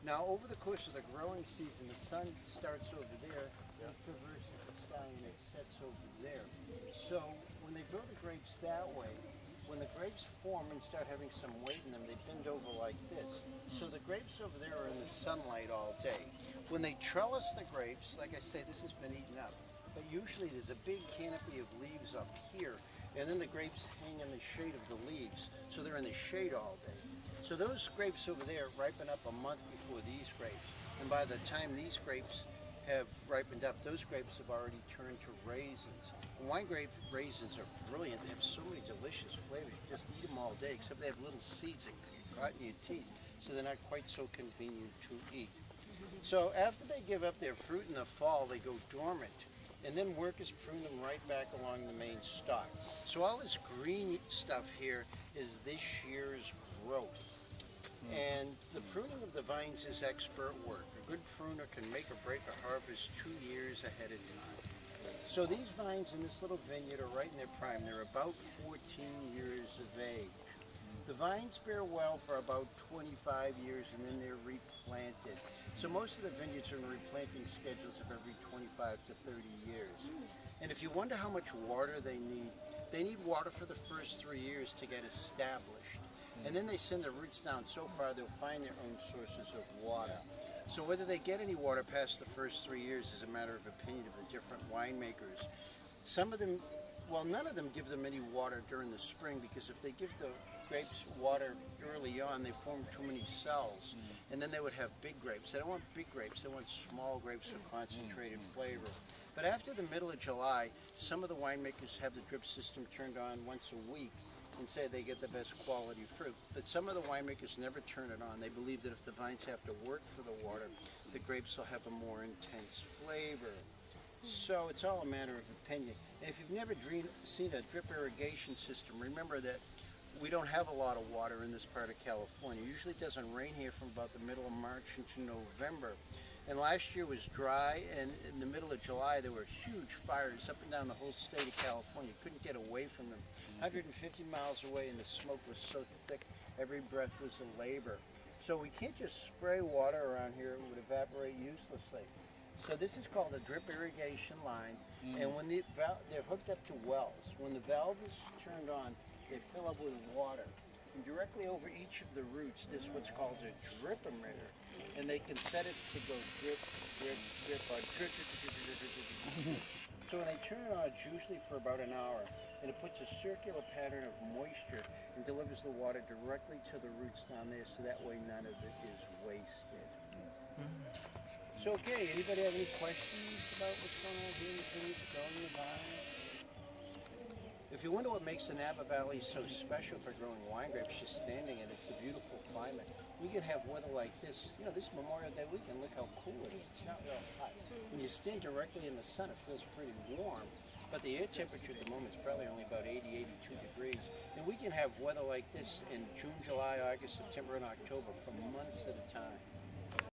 Now, over the course of the growing season, the sun starts over there, and traverses the sky, and it sets over there. So when they grow the grapes that way, when the grapes form and start having some weight in them, they bend over like this. So the grapes over there are in the sunlight all day. When they trellis the grapes, like I say, this has been eaten up. But usually there's a big canopy of leaves up here, and then the grapes hang in the shade of the leaves, so they're in the shade all day. So those grapes over there ripen up a month before these grapes, and by the time these grapes have ripened up, those grapes have already turned to raisins. And wine grape raisins are brilliant. They have so many delicious flavors. You just eat them all day, except they have little seeds that get caught in your teeth, so they're not quite so convenient to eat. So after they give up their fruit in the fall, they go dormant, and then workers prune them right back along the main stalk. So all this green stuff here is this year's growth. And the pruning of the vines is expert work. A good pruner can make or break a harvest 2 years ahead of time. So these vines in this little vineyard are right in their prime. They're about 14 years of age. The vines bear well for about 25 years, and then they're replanted. So most of the vineyards are in replanting schedules of every 25 to 30 years. And if you wonder how much water they need water for the first 3 years to get established. And then they send the roots down so far they'll find their own sources of water. So whether they get any water past the first 3 years is a matter of opinion of the different winemakers. Some of them, well, none of them give them any water during the spring, because if they give the grapes water early on, they form too many cells, and then they would have big grapes. They don't want big grapes, they want small grapes with concentrated flavor. But after the middle of July, some of the winemakers have the drip system turned on once a week and say they get the best quality fruit. But some of the winemakers never turn it on. They believe that if the vines have to work for the water, the grapes will have a more intense flavor. So it's all a matter of opinion. And if you've never seen a drip irrigation system, remember that we don't have a lot of water in this part of California. Usually it doesn't rain here from about the middle of March into November. And last year was dry, and in the middle of July there were huge fires up and down the whole state of California. You couldn't get away from them. 150 miles away, and the smoke was so thick every breath was a labor. So we can't just spray water around here, it would evaporate uselessly. So this is called a drip irrigation line, and when they're hooked up to wells, when the valve is turned on, they fill up with water. And directly over each of the roots, there's what's called a drip emitter, and they can set it to go drip, drip, drip, or drip, drip, drip, drip, drip, drip. So when they turn it on, it's usually for about an hour, and it puts a circular pattern of moisture and delivers the water directly to the roots down there, so that way none of it is wasted. So, okay, anybody have any questions about what's going on here in the vineyard, growing the vines? If you wonder what makes the Napa Valley so special for growing wine grapes, just standing in it, it's a beautiful climate. We can have weather like this. You know, this Memorial Day weekend, look how cool it is. It's not real hot. When you stand directly in the sun, it feels pretty warm. But the air temperature at the moment is probably only about 80, 82 degrees. And we can have weather like this in June, July, August, September, and October for months at a time.